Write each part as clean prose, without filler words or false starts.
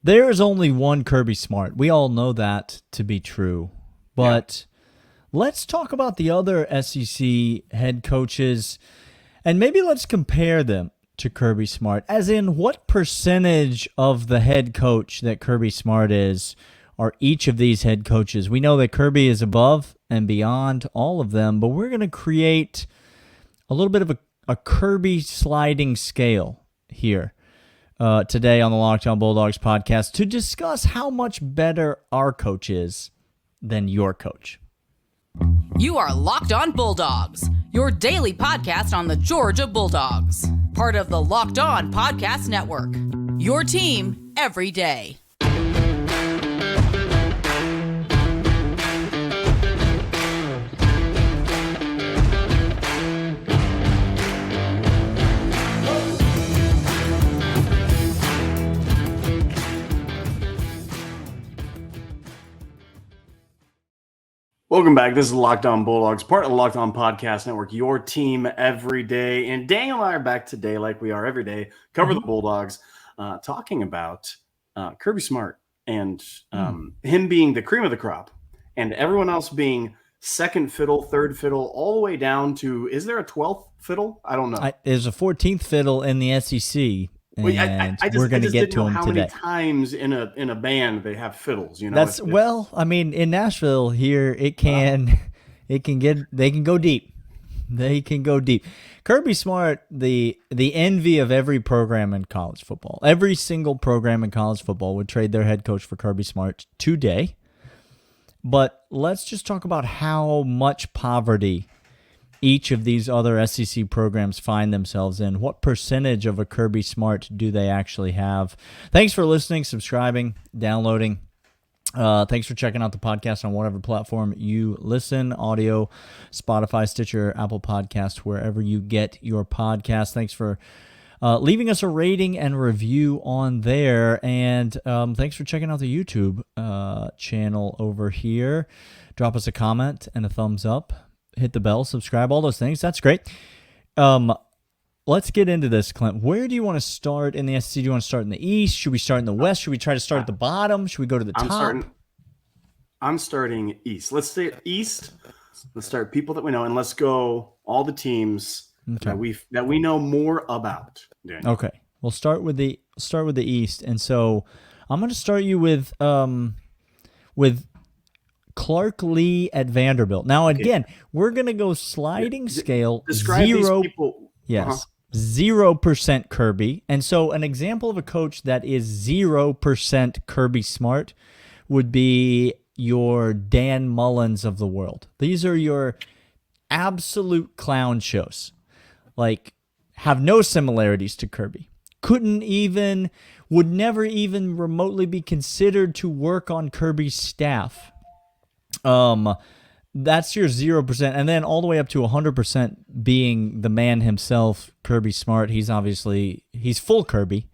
There is only one Kirby Smart. We all know that to be true. But let's talk about the other SEC head coaches, and maybe let's compare them to Kirby Smart. As in, what percentage of the head coach that Kirby Smart is are each of these head coaches? We know that Kirby is above and beyond all of them, but we're going to create a little bit of a Kirby sliding scale here today on the Locked On Bulldogs podcast to discuss how much better our coach is than your coach. You are Locked On Bulldogs, your daily podcast on the Georgia Bulldogs, part of the Locked On Podcast Network, your team every day. Welcome back. This is Locked On Bulldogs, part of the Locked On Podcast Network, your team every day. And Daniel and I are back today like we are every day, cover the Bulldogs, talking about Kirby Smart and him being the cream of the crop and everyone else being second fiddle, third fiddle, all the way down to, is there a 12th fiddle? I don't know. There's a 14th fiddle in the SEC. And we're going to get to him how today. Many times in a band they have fiddles, you know? In Nashville here, they can go deep. They can go deep. Kirby Smart, the envy of every program in college football. Every single program in college football would trade their head coach for Kirby Smart today. But let's just talk about how much poverty each of these other SEC programs find themselves in. What percentage of a Kirby Smart do they actually have? Thanks for listening, subscribing, downloading. Thanks for checking out the podcast on whatever platform you listen, audio, Spotify, Stitcher, Apple Podcast, wherever you get your podcast. Thanks for leaving us a rating and review on there. And thanks for checking out the YouTube channel over here. Drop us a comment and a thumbs up. Hit the bell, subscribe, all those things. That's great. Let's get into this, Clint. Where do you want to start in the SEC? Do you want to start in the East? Should we start in the West? Should we try to start at the bottom? Should we go to the top? I'm starting East. Let's stay East. Let's start people that we know, and let's go all the teams that we know more about. Daniel. Okay, we'll start with the East, and so I'm going to start you with Clark Lee at Vanderbilt. Now, again, we're going to go sliding scale. Describe zero, these people. Yes, 0% Kirby. And so an example of a coach that is 0% Kirby Smart would be your Dan Mullins of the world. These are your absolute clown shows. Like, have no similarities to Kirby. Would never even remotely be considered to work on Kirby's staff. That's your 0%, and then all the way up to 100% being the man himself, Kirby Smart. He's full Kirby,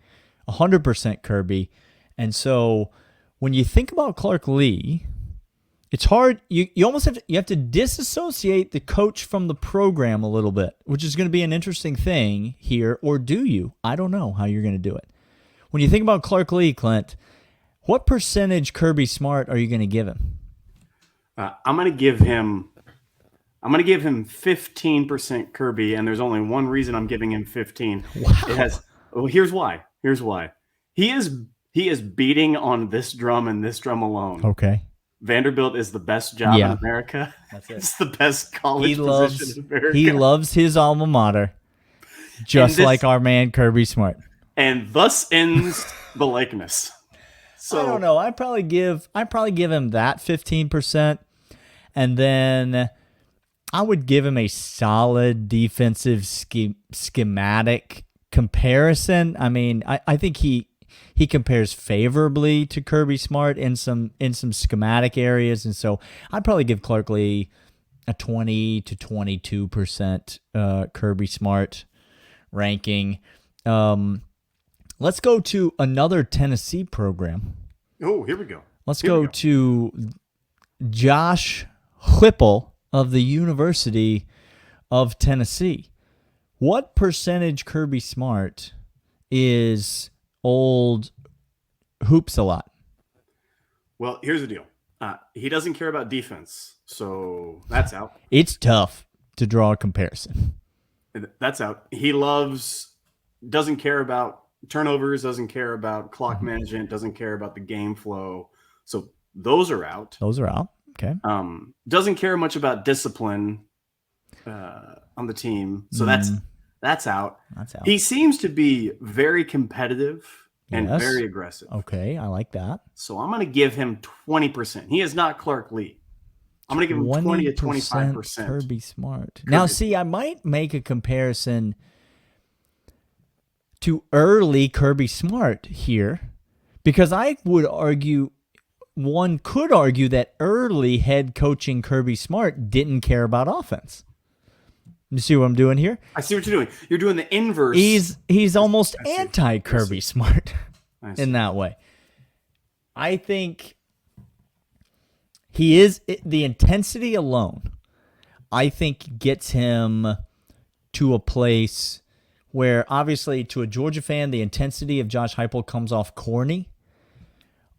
100% Kirby. And so when you think about Clark Lee, it's hard. You have to disassociate the coach from the program a little bit, which is going to be an interesting thing here. Or do you? I don't know how you're going to do it. When you think about Clark Lee, Clint, what percentage Kirby Smart are you going to give him? I'm going to give him 15% Kirby, and there's only one reason I'm giving him 15. Wow. Here's why. He is beating on this drum and this drum alone. Okay. Vanderbilt is the best job in America. That's it. It's the best college position in America. He loves his alma mater, just like our man Kirby Smart. And thus ends the likeness. So I don't know. I probably give him that 15%. And then I would give him a solid defensive schematic comparison. I mean, I think he compares favorably to Kirby Smart in some schematic areas, and so I'd probably give Clark Lee a 20 to 22% Kirby Smart ranking. Let's go to another Tennessee program. Oh, here we go. Let's go to Josh Whipple of the University of Tennessee. What percentage Kirby Smart is old hoops a lot. Well, here's the deal. He doesn't care about defense, so that's out. It's tough to draw a comparison. That's out. He doesn't care about turnovers, doesn't care about clock management, doesn't care about the game flow. So those are out. Those are out. Okay. Doesn't care much about discipline on the team. So that's out. That's out. He seems to be very competitive and very aggressive. Okay, I like that. So I'm going to give him 20%. He is not Clark Lee. I'm going to give him 20 to 25%. Kirby Smart. Now, see, I might make a comparison to early Kirby Smart here, because I would argue, one could argue that early head coaching Kirby Smart didn't care about offense. You see what I'm doing here? I see what you're doing. You're doing the inverse. He's almost anti Kirby Smart in that way. I think he is, the intensity alone, I think gets him to a place where, obviously, to a Georgia fan, the intensity of Josh Heupel comes off corny,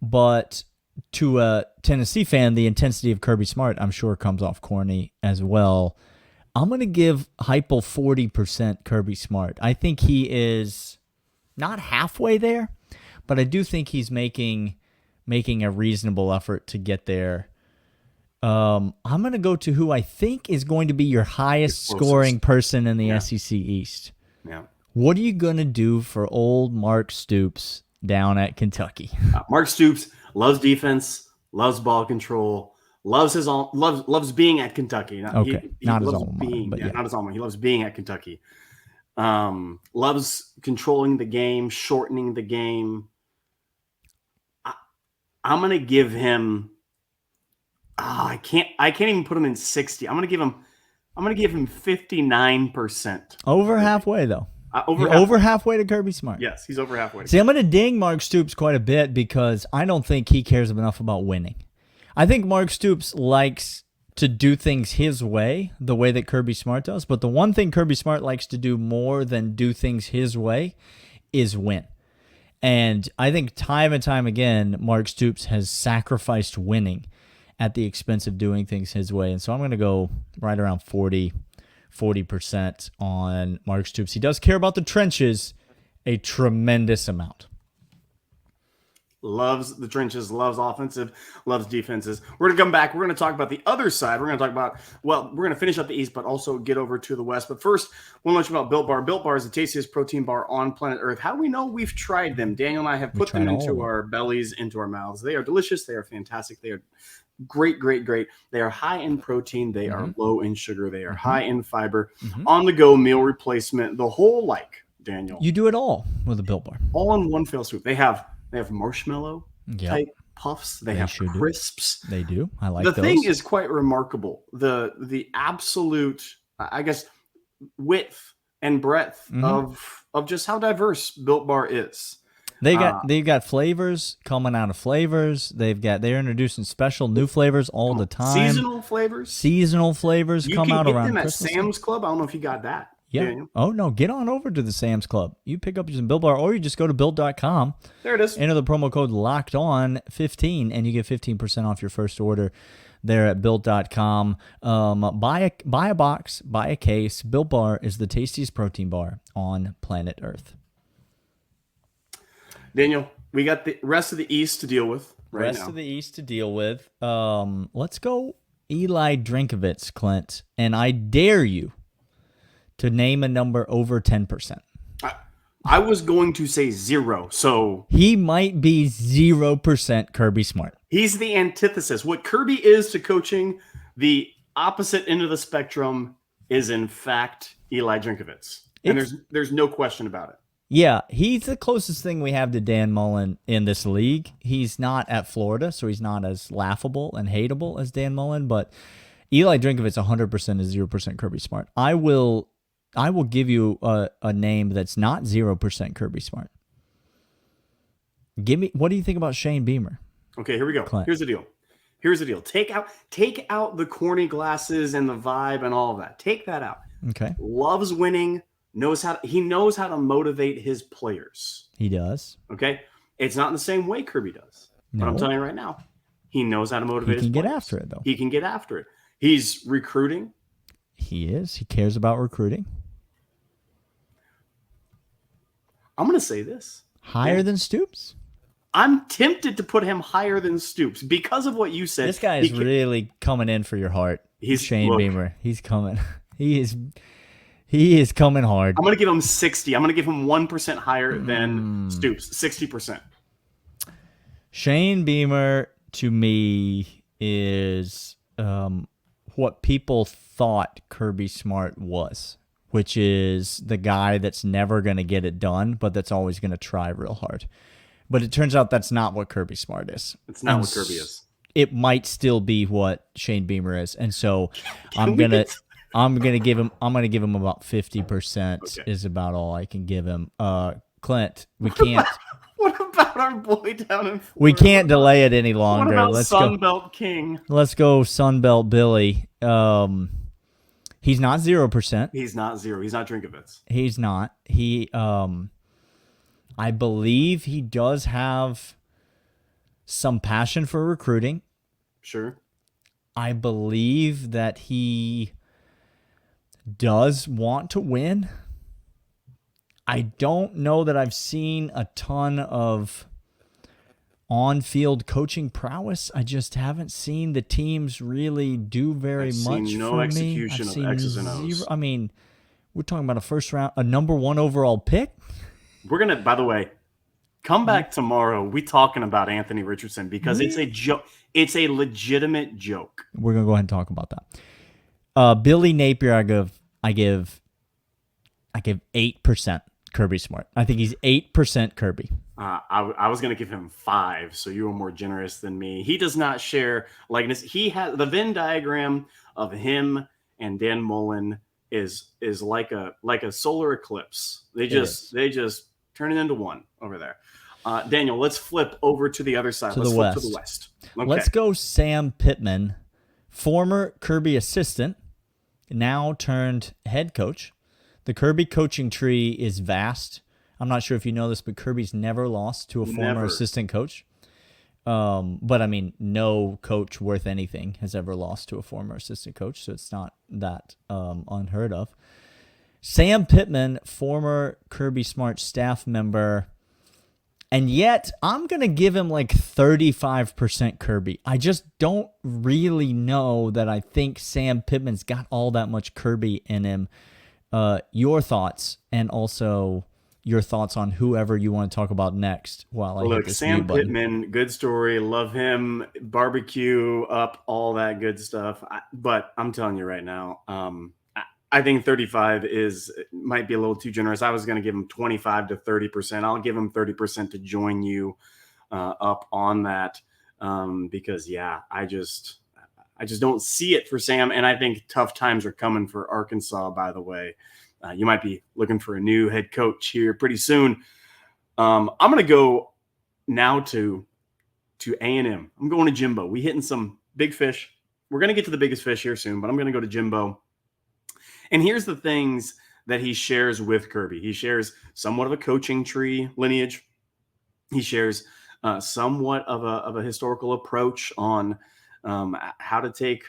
but to a Tennessee fan, the intensity of Kirby Smart, I'm sure, comes off corny as well. I'm going to give Heupel 40% Kirby Smart. I think he is not halfway there, but I do think he's making a reasonable effort to get there. I'm going to go to who I think is going to be your highest scoring person in the SEC East. Yeah. What are you going to do for old Mark Stoops down at Kentucky? Mark Stoops loves defense, loves ball control, loves being at Kentucky. Not his alma mater, but not his alma. He loves being at Kentucky. Loves controlling the game, shortening the game. I'm gonna give him. I can't even put him in 60. I'm gonna give him 59%. Over halfway though. Over halfway to Kirby Smart. Yes, he's over halfway. See, I'm going to ding Mark Stoops quite a bit because I don't think he cares enough about winning. I think Mark Stoops likes to do things his way, the way that Kirby Smart does. But the one thing Kirby Smart likes to do more than do things his way is win. And I think time and time again, Mark Stoops has sacrificed winning at the expense of doing things his way. And so I'm going to go right around 40% on Mark Stoops. He does care about the trenches a tremendous amount. Loves the trenches, loves offensive, loves defenses. We're going to come back. We're going to talk about the other side. We're going to talk about, we're going to finish up the East, but also get over to the West. But first, we'll let you about Built Bar. Built Bar is the tastiest protein bar on planet Earth. How do we know? We've tried them. Daniel and I have put them into our bellies, into our mouths. They are delicious. They are fantastic. They are great. They are high in protein. They are low in sugar. They are high in fiber. On-the-go meal replacement. The whole Daniel. You do it all with a Built Bar. All in one fell swoop. They have marshmallow type puffs. They have crisps. They do. I like those. The thing is quite remarkable. The absolute, I guess, width and breadth of just how diverse Built Bar is. They've got flavors coming out of flavors. They're introducing special new flavors all the time. Seasonal flavors come out around Christmas. You can get them at Sam's Club. I don't know if you got that. Yeah. Daniel. Oh, no. Get on over to the Sam's Club. You pick up some Built Bar, or you just go to Built.com. There it is. Enter the promo code LOCKEDON15, and you get 15% off your first order there at Built.com. Buy a box, buy a case. Built Bar is the tastiest protein bar on planet Earth. Daniel, we got the rest of the East to deal with right now. Let's go Eli Drinkovitz, Clint, and I dare you to name a number over 10%. I was going to say 0, so... He might be 0% Kirby Smart. He's the antithesis. What Kirby is to coaching, the opposite end of the spectrum is, in fact, Eli Drinkovitz. And there's no question about it. Yeah, he's the closest thing we have to Dan Mullen in this league. He's not at Florida, so he's not as laughable and hateable as Dan Mullen, but Eli Drinkovitz 100% is 0% Kirby Smart. I will give you a name that's not 0% Kirby Smart. What do you think about Shane Beamer? Okay, here we go. Clint. Here's the deal. Take out the corny glasses and the vibe and all of that. Take that out. Okay. Loves winning, knows how to motivate his players. He does. Okay. It's not in the same way Kirby does. No. But I'm telling you right now, he knows how to motivate his He can players. get after it, though. He can get after it. He's recruiting. He is. He cares about recruiting. I'm going to say this. Higher than Stoops? I'm tempted to put him higher than Stoops because of what you said. This guy is really coming in for your heart. He's Shane Beamer. He's coming. He is coming hard. I'm going to give him 60. I'm going to give him 1% higher than Stoops. 60%. Shane Beamer, to me, is what people thought Kirby Smart was, which is the guy that's never going to get it done, but that's always going to try real hard. But it turns out that's not what Kirby Smart is. It's not what Kirby is. It might still be what Shane Beamer is, and so I'm gonna give him about 50%. Is about all I can give him. Clint, we can't. What about our boy down in Florida? We can't delay it any longer. What about Sunbelt King? Let's go Sunbelt Billy. He's not 0%. He's not 0. He's not Drinkovitz. He's not. I believe he does have some passion for recruiting. Sure. I believe that he does want to win. I don't know that I've seen a ton of on-field coaching prowess. I just haven't seen the teams really do very much no for execution me. of X's and O's. I mean, we're talking about a first round, a number 1 overall pick. We're going to, by the way, come back tomorrow. We talking about Anthony Richardson because it's a joke. It's a legitimate joke. We're going to go ahead and talk about that. Billy Napier, I give 8% Kirby Smart. I think he's 8% Kirby. I was going to give him 5, so you were more generous than me. He does not share likeness. He has the Venn diagram of him and Dan Mullen is like a solar eclipse. They just turn it into one over there. Daniel, let's flip over to the other side. Let's flip to the west. Okay. Let's go Sam Pittman, former Kirby assistant, now turned head coach. The Kirby coaching tree is vast. I'm not sure if you know this, but Kirby's never lost to a former assistant coach. But I mean, no coach worth anything has ever lost to a former assistant coach, so it's not that unheard of. Sam Pittman, former Kirby Smart staff member, and yet I'm going to give him like 35% Kirby. I just don't really know that I think Sam Pittman's got all that much Kirby in him. Your thoughts, and also your thoughts on whoever you want to talk about next. Look, Sam Pittman, good story. Love him. Barbecue up, all that good stuff. But I'm telling you right now, I think 35 might be a little too generous. I was going to give him 25 to 30%. I'll give him 30% to join you up on that because, I just don't see it for Sam. And I think tough times are coming for Arkansas, by the way. You might be looking for a new head coach here pretty soon. I'm going to go now to A&M. I'm going to Jimbo. We hitting some big fish. We're going to get to the biggest fish here soon, but I'm going to go to Jimbo. And here's the things that he shares with Kirby. He shares somewhat of a coaching tree lineage. He shares somewhat of a historical approach on how to take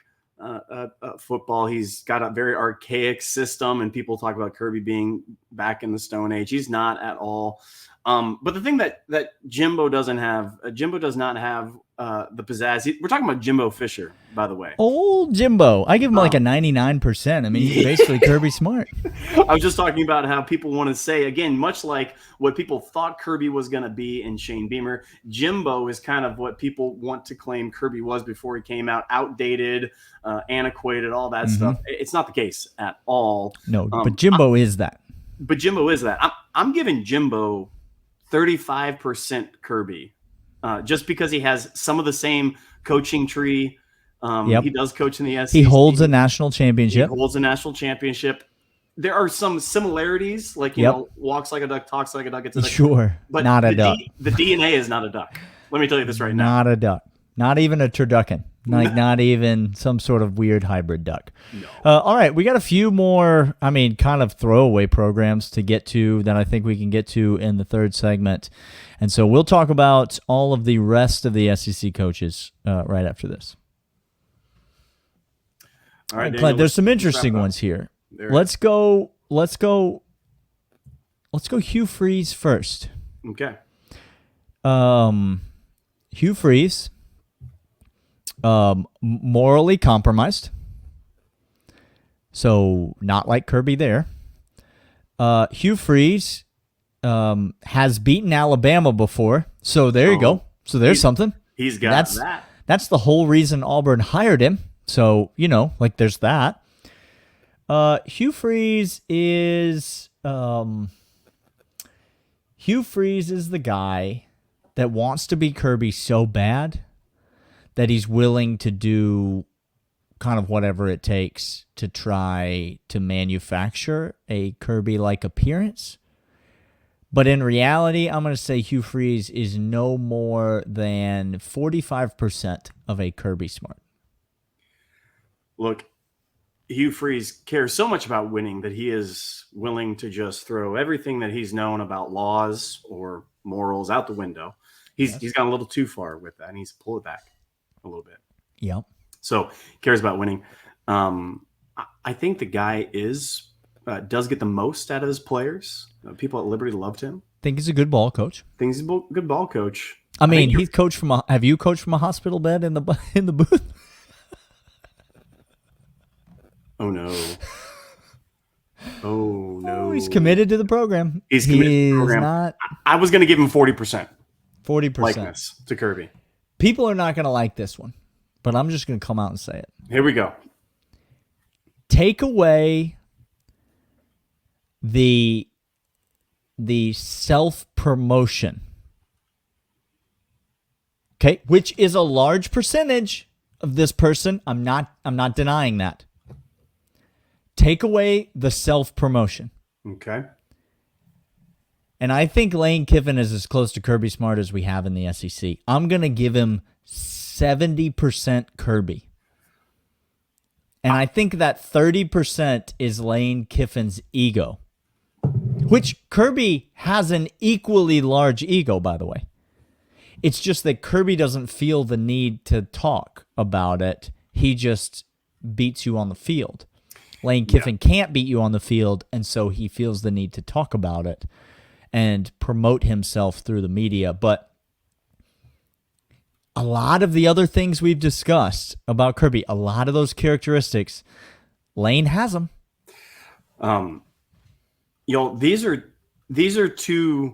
football. He's got a very archaic system, and people talk about Kirby being back in the Stone Age. He's not at all. But the thing that Jimbo doesn't have, Jimbo does not have the pizzazz. We're talking about Jimbo Fisher, by the way. Old Jimbo. I give him like a 99%. I mean, he's basically Kirby Smart. I was just talking about how people want to say, again, much like what people thought Kirby was going to be in Shane Beamer, Jimbo is kind of what people want to claim Kirby was before he came out, outdated, antiquated, all that stuff. It's not the case at all. No, but Jimbo is that. But Jimbo is that. I'm giving Jimbo 35% Kirby, just because he has some of the same coaching tree. He does coach in the SEC. He holds a national championship. There are some similarities, like, you know, walks like a duck, talks like a duck. It's a duck. Sure, but not a duck. The DNA is not a duck. Let me tell you this right now. Not a duck. Not even a turducken. Like, not even some sort of weird hybrid duck. No. All right, we got a few more, kind of throwaway programs to get to that I think we can get to in the third segment. And so we'll talk about all of the rest of the SEC coaches right after this. All right, Clint, there's some interesting ones here. Let's go Hugh Freeze first. Okay. Hugh Freeze, morally compromised. So not like Kirby there. Hugh Freeze has beaten Alabama before. So there you go. So there's something. He's got that. That's the whole reason Auburn hired him. So, there's that. Hugh Freeze is the guy that wants to be Kirby so bad that he's willing to do kind of whatever it takes to try to manufacture a Kirby-like appearance. But in reality, I'm going to say Hugh Freeze is no more than 45% of a Kirby Smart. Look, Hugh Freeze cares so much about winning that he is willing to just throw everything that he's known about laws or morals out the window. He's gone a little too far with that, and he's pulled it back a little bit. Yep. So cares about winning. I think the guy does get the most out of his players. People at Liberty loved him. Think he's a good ball coach. Think he's a good ball coach. He's coached from have you coached from a hospital bed in the booth? Oh no. Oh no. Oh, he's committed to the program. He's committed to the program. Not I was going to give him 40%. 40% likeness to Kirby. People are not going to like this one, but I'm just going to come out and say it. Here we go. Take away the self-promotion. Okay, which is a large percentage of this person. I'm not denying that. Take away the self-promotion. Okay. And I think Lane Kiffin is as close to Kirby Smart as we have in the SEC. I'm going to give him 70% Kirby. And I think that 30% is Lane Kiffin's ego, which Kirby has an equally large ego, by the way. It's just that Kirby doesn't feel the need to talk about it. He just beats you on the field. Lane Kiffin can't beat you on the field, and so he feels the need to talk about it and promote himself through the media. But a lot of the other things we've discussed about Kirby, a lot of those characteristics, Lane has them. These are two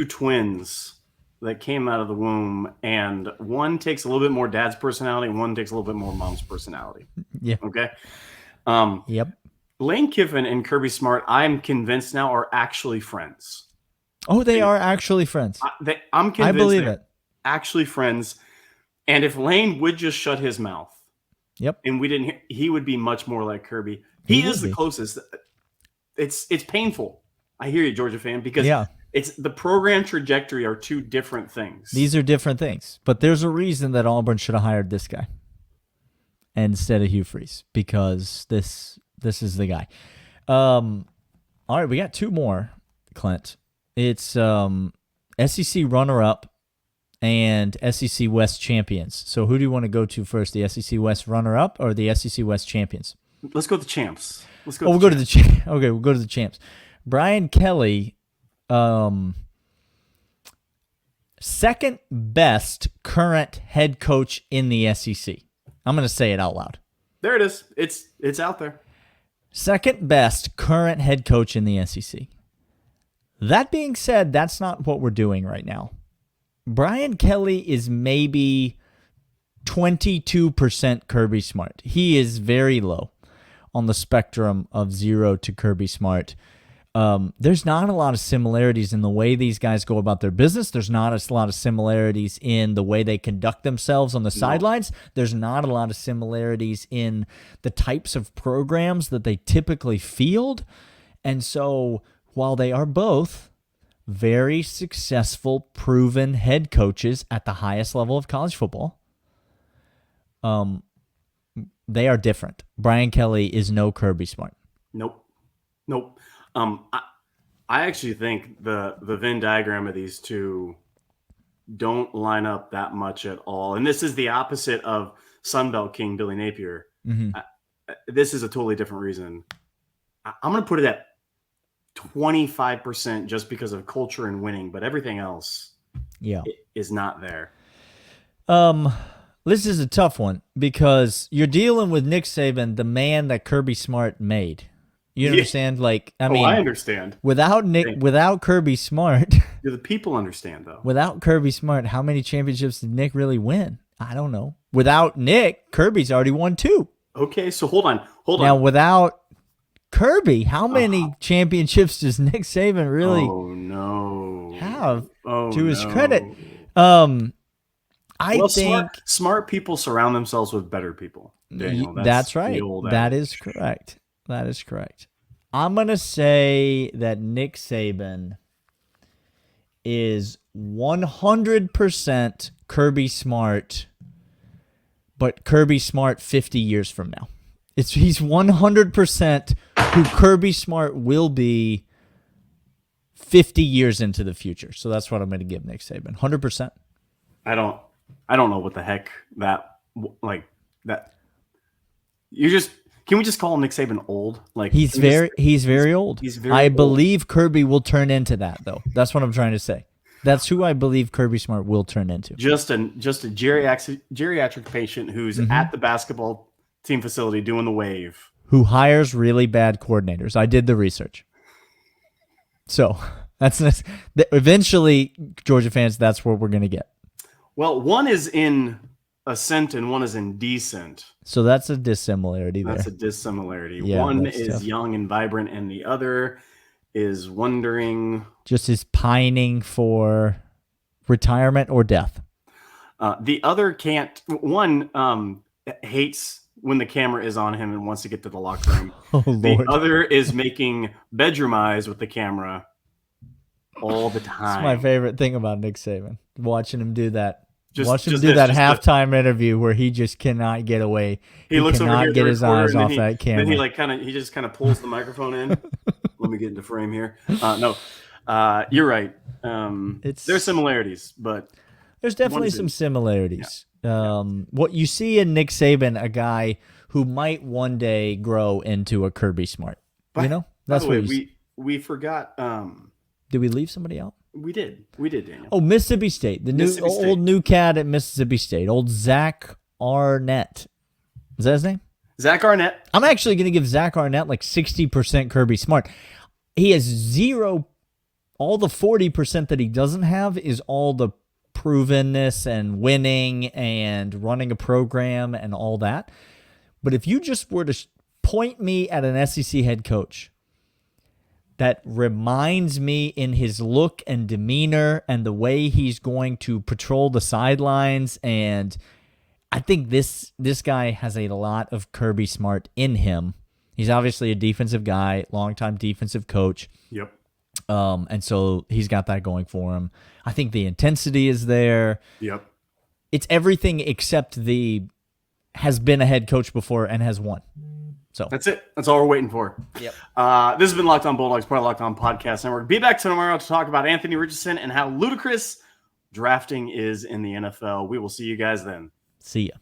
twins that came out of the womb, and one takes a little bit more dad's personality, and one takes a little bit more mom's personality. Yeah. Okay. Yep. Lane Kiffin and Kirby Smart, I'm convinced now, are actually friends. Oh, they are actually friends. I'm convinced I believe it. Actually friends. And if Lane would just shut his mouth, yep, and we didn't, he would be much more like Kirby. He is the closest. It's painful. I hear you, Georgia fan, because it's the program trajectory are two different things. These are different things, but there's a reason that Auburn should have hired this guy instead of Hugh Freeze, because this is the guy. All right, we got two more, Clint. It's SEC runner-up and SEC West champions. So who do you want to go to first, the SEC West runner-up or the SEC West champions? Let's go with the champs. We'll go to the champs. Okay, we'll go to the champs. Brian Kelly, second best current head coach in the SEC. I'm going to say it out loud. There it is. It's out there. Second best current head coach in the SEC. That being said, that's not what we're doing right now. Brian Kelly is maybe 22% Kirby Smart. He is very low on the spectrum of 0 to Kirby Smart. There's not a lot of similarities in the way these guys go about their business. There's not a lot of similarities in the way they conduct themselves on the sidelines. There's not a lot of similarities in the types of programs that they typically field. And so while they are both very successful, proven head coaches at the highest level of college football. They are different. Brian Kelly is no Kirby Smart. Nope. I actually think the Venn diagram of these two don't line up that much at all. And this is the opposite of Sunbelt King Billy Napier. Mm-hmm. This is a totally different reason. I'm going to put it at 25% just because of culture and winning, but everything else is not there. This is a tough one because you're dealing with Nick Saban, the man that Kirby Smart made. You understand? Like, I mean, I understand. Without Kirby Smart, the people understand though. Without Kirby Smart, how many championships did Nick really win? I don't know. Without Nick, Kirby's already won 2. Okay, so hold on. Now, without Kirby, how many championships does Nick Saban really have to his credit? I think smart people surround themselves with better people. Daniel, that's right. That is correct. That is correct. I'm going to say that Nick Saban is 100% Kirby Smart, but Kirby Smart 50 years from now. He's 100% who Kirby Smart will be 50 years into the future. So that's what I'm going to give Nick Saban. 100%. I don't know what the heck that. Can we just call Nick Saban old? Like he's very old. He's very I old. believe Kirby will turn into that though. That's what I'm trying to say. That's who I believe Kirby Smart will turn into. Just a geriatric patient who's at the basketball team facility doing the wave. Who hires really bad coordinators. I did the research. So that's eventually, Georgia fans, that's what we're going to get. Well, one is in ascent and one is in descent. So that's a dissimilarity there. That's a dissimilarity. Yeah, one is tough. Young and vibrant, and the other is wondering. Just is pining for retirement or death. The other can't. One hates when the camera is on him and wants to get to the locker room. Oh, Lord. The other is making bedroom eyes with the camera all the time. That's my favorite thing about Nick Saban. Watching him do that. Just halftime interview where he just cannot get away. He looks over here, get his eyes off that camera. Then he just kind of pulls the microphone in. Let me get into frame here. You're right. There's similarities, but there's definitely some similarities. Yeah. What you see in Nick Saban, a guy who might one day grow into a Kirby Smart. That's what we forgot. Did we leave somebody out? We did, Daniel. Oh, Mississippi State. Old new cat at Mississippi State. Old Zach Arnett. Is that his name? Zach Arnett. I'm actually going to give Zach Arnett like 60% Kirby Smart. He has zero. All the 40% that he doesn't have is all the provenness and winning and running a program and all that. But if you just were to point me at an SEC head coach that reminds me in his look and demeanor and the way he's going to patrol the sidelines, and I think this guy has a lot of Kirby Smart in him. He's obviously a defensive guy, longtime defensive coach. Yep. And so he's got that going for him. I think the intensity is there. Yep. It's everything except has been a head coach before and has won. So that's it. That's all we're waiting for. Yep. This has been Locked On Bulldogs, part of Locked On Podcast Network. Be back tomorrow to talk about Anthony Richardson and how ludicrous drafting is in the NFL. We will see you guys then. See ya.